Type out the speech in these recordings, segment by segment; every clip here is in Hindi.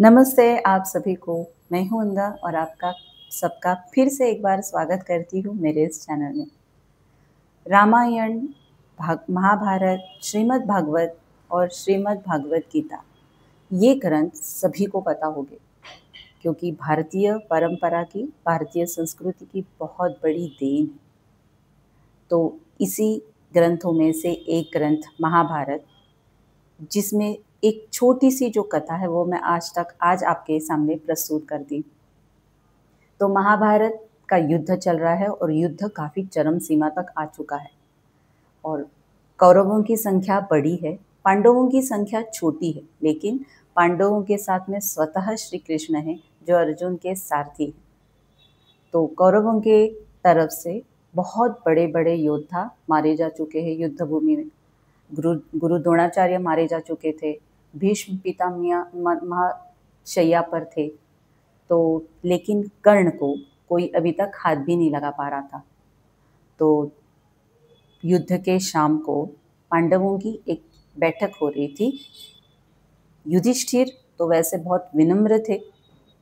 नमस्ते आप सभी को। मैं हूं अंदा और आपका सबका फिर से एक बार स्वागत करती हूं मेरे इस चैनल में। रामायण, महाभारत, श्रीमद् भागवत और श्रीमद् भागवत गीता, ये ग्रंथ सभी को पता होंगे क्योंकि भारतीय परंपरा की, भारतीय संस्कृति की बहुत बड़ी देन है। तो इसी ग्रंथों में से एक ग्रंथ महाभारत, जिसमें एक छोटी सी जो कथा है वो मैं आज आपके सामने प्रस्तुत कर दी। तो महाभारत का युद्ध चल रहा है और युद्ध काफ़ी चरम सीमा तक आ चुका है और कौरवों की संख्या बड़ी है, पांडवों की संख्या छोटी है, लेकिन पांडवों के साथ में स्वतः श्री कृष्ण हैं जो अर्जुन के सारथी हैं। तो कौरवों के तरफ से बहुत बड़े बड़े योद्धा मारे जा चुके हैं युद्ध भूमि में। गुरु द्रोणाचार्य मारे जा चुके थे, भीष्म पितामह महाशय्या पर थे। तो लेकिन कर्ण को कोई अभी तक हाथ भी नहीं लगा पा रहा था। तो युद्ध के शाम को पांडवों की एक बैठक हो रही थी। युधिष्ठिर तो वैसे बहुत विनम्र थे,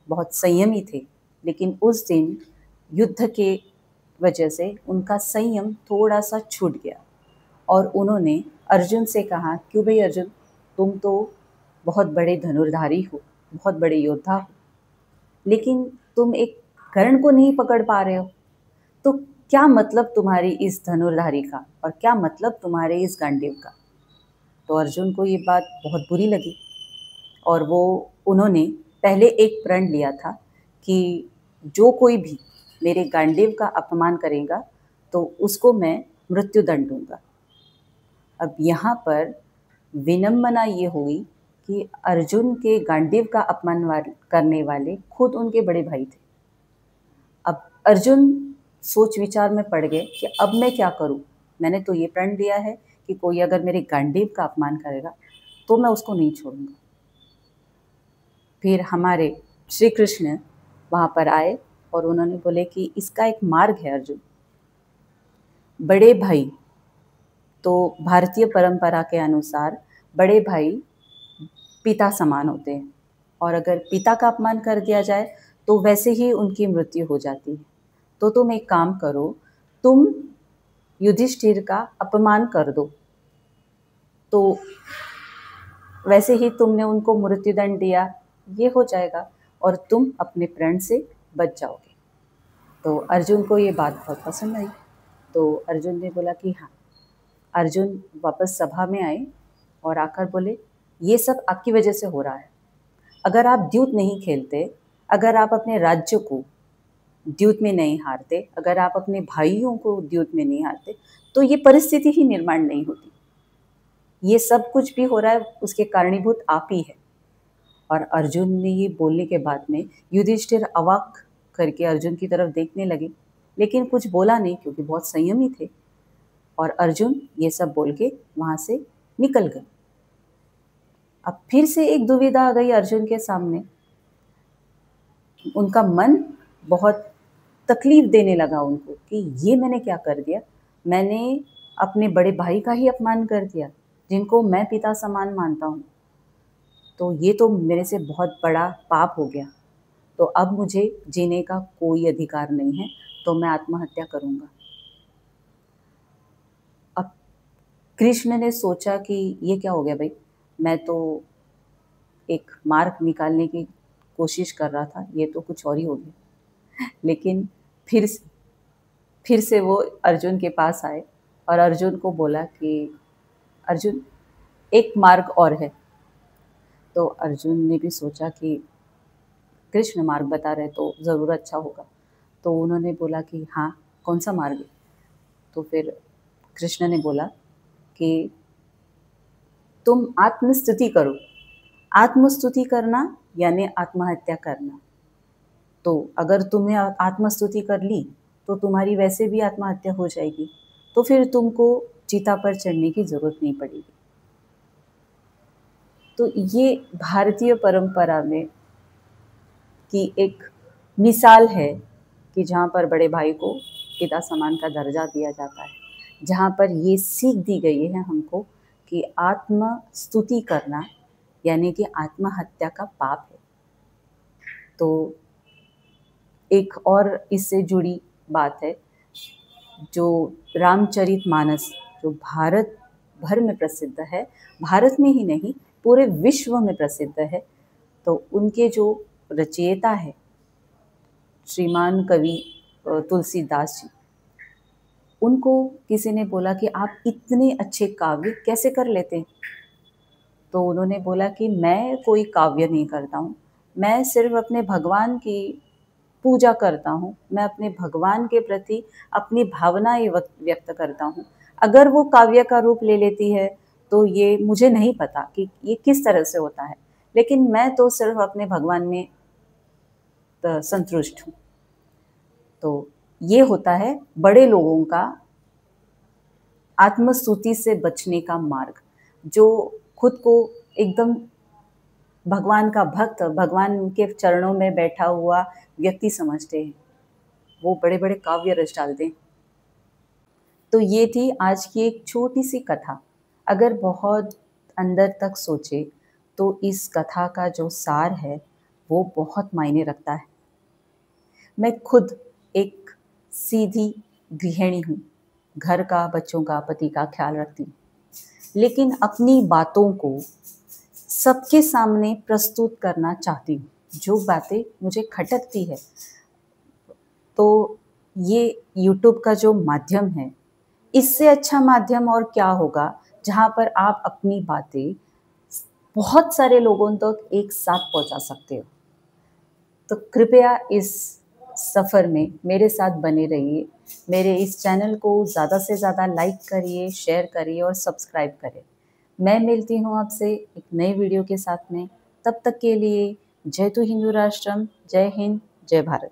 बहुत संयमी थे, लेकिन उस दिन युद्ध के वजह से उनका संयम थोड़ा सा छूट गया और उन्होंने अर्जुन से कहा, क्यों भाई अर्जुन, तुम तो बहुत बड़े धनुर्धारी हो, बहुत बड़े योद्धा हो, लेकिन तुम एक कर्ण को नहीं पकड़ पा रहे हो। तो क्या मतलब तुम्हारी इस धनुर्धारी का और क्या मतलब तुम्हारे इस गांडीव का। तो अर्जुन को ये बात बहुत बुरी लगी और उन्होंने पहले एक प्रण लिया था कि जो कोई भी मेरे गांडीव का अपमान करेगा तो उसको मैं मृत्युदंड दूंगा। अब यहाँ पर विनम्रता ये हुई कि अर्जुन के गांडीव का अपमान करने वाले खुद उनके बड़े भाई थे। अब अर्जुन सोच विचार में पड़ गए कि अब मैं क्या करूं। मैंने तो ये प्रण लिया है कि कोई अगर मेरे गांडीव का अपमान करेगा तो मैं उसको नहीं छोड़ूंगा। फिर हमारे श्री कृष्ण वहाँ पर आए और उन्होंने बोले कि इसका एक मार्ग है अर्जुन। बड़े भाई, तो भारतीय परंपरा के अनुसार बड़े भाई पिता समान होते हैं और अगर पिता का अपमान कर दिया जाए तो वैसे ही उनकी मृत्यु हो जाती है। तो तुम एक काम करो, तुम युधिष्ठिर का अपमान कर दो, तो वैसे ही तुमने उनको मृत्युदंड दिया, ये हो जाएगा और तुम अपने प्रण से बच जाओगे। तो अर्जुन को ये बात बहुत पसंद आई। तो अर्जुन ने बोला कि हाँ। अर्जुन वापस सभा में आए और आकर बोले, ये सब आपकी वजह से हो रहा है। अगर आप द्यूत नहीं खेलते, अगर आप अपने राज्य को द्यूत में नहीं हारते, अगर आप अपने भाइयों को द्यूत में नहीं हारते, तो ये परिस्थिति ही निर्माण नहीं होती। ये सब कुछ भी हो रहा है उसके कारणीभूत आप ही है। और अर्जुन ने ये बोलने के बाद में युधिष्ठिर अवाक करके अर्जुन की तरफ देखने लगे, लेकिन कुछ बोला नहीं क्योंकि बहुत संयमी थे। और अर्जुन ये सब बोल के वहाँ से निकल गए। अब फिर से एक दुविधा आ गई अर्जुन के सामने। उनका मन बहुत तकलीफ देने लगा उनको कि ये मैंने क्या कर दिया। मैंने अपने बड़े भाई का ही अपमान कर दिया, जिनको मैं पिता समान मानता हूँ। तो ये तो मेरे से बहुत बड़ा पाप हो गया। तो अब मुझे जीने का कोई अधिकार नहीं है, तो मैं आत्महत्या करूँगा। अब कृष्ण ने सोचा कि ये क्या हो गया भाई, मैं तो एक मार्ग निकालने की कोशिश कर रहा था, ये तो कुछ और ही हो गया। लेकिन फिर से वो अर्जुन के पास आए और अर्जुन को बोला कि अर्जुन, एक मार्ग और है। तो अर्जुन ने भी सोचा कि कृष्ण मार्ग बता रहे तो ज़रूर अच्छा होगा। तो उन्होंने बोला कि हाँ, कौन सा मार्ग है। तो फिर कृष्ण ने बोला कि तुम आत्मस्तुति करो। आत्मस्तुति करना यानी आत्महत्या करना। तो अगर तुमने आत्मस्तुति कर ली तो तुम्हारी वैसे भी आत्महत्या हो जाएगी, तो फिर तुमको चिता पर चढ़ने की ज़रूरत नहीं पड़ेगी। तो ये भारतीय परंपरा में की एक मिसाल है कि जहाँ पर बड़े भाई को पिता समान का दर्जा दिया जाता है, जहाँ पर ये सीख दी गई है हमको कि आत्मस्तुति करना यानी कि आत्महत्या का पाप है। तो एक और इससे जुड़ी बात है, जो रामचरितमानस जो भारत भर में प्रसिद्ध है, भारत में ही नहीं पूरे विश्व में प्रसिद्ध है, तो उनके जो रचयिता है श्रीमान कवि तुलसीदास जी, उनको किसी ने बोला कि आप इतने अच्छे काव्य कैसे कर लेते हैं? तो उन्होंने बोला कि मैं कोई काव्य नहीं करता हूँ, मैं सिर्फ अपने भगवान की पूजा करता हूँ, मैं अपने भगवान के प्रति अपनी भावनाएं व्यक्त करता हूँ। अगर वो काव्य का रूप ले लेती है तो ये मुझे नहीं पता कि ये किस तरह से होता है, लेकिन मैं तो सिर्फ अपने भगवान में संतुष्ट हूँ। तो ये होता है बड़े लोगों का आत्मस्तुति से बचने का मार्ग, जो खुद को एकदम भगवान का भक्त, भगवान के चरणों में बैठा हुआ व्यक्ति समझते हैं, वो बड़े बड़े काव्य रच डालते हैं। तो ये थी आज की एक छोटी सी कथा। अगर बहुत अंदर तक सोचे तो इस कथा का जो सार है वो बहुत मायने रखता है। मैं खुद एक सीधी गृहिणी हूँ, घर का, बच्चों का, पति का ख्याल रखती हूँ, लेकिन अपनी बातों को सबके सामने प्रस्तुत करना चाहती हूँ, जो बातें मुझे खटकती है। तो ये यूट्यूब का जो माध्यम है, इससे अच्छा माध्यम और क्या होगा, जहाँ पर आप अपनी बातें बहुत सारे लोगों तक एक साथ पहुँचा सकते हो। तो कृपया इस सफ़र में मेरे साथ बने रहिए। मेरे इस चैनल को ज़्यादा से ज़्यादा लाइक करिए, शेयर करिए और सब्सक्राइब करें। मैं मिलती हूँ आपसे एक नए वीडियो के साथ में। तब तक के लिए जय तु हिंदू राष्ट्रम, जय हिंद, जय भारत।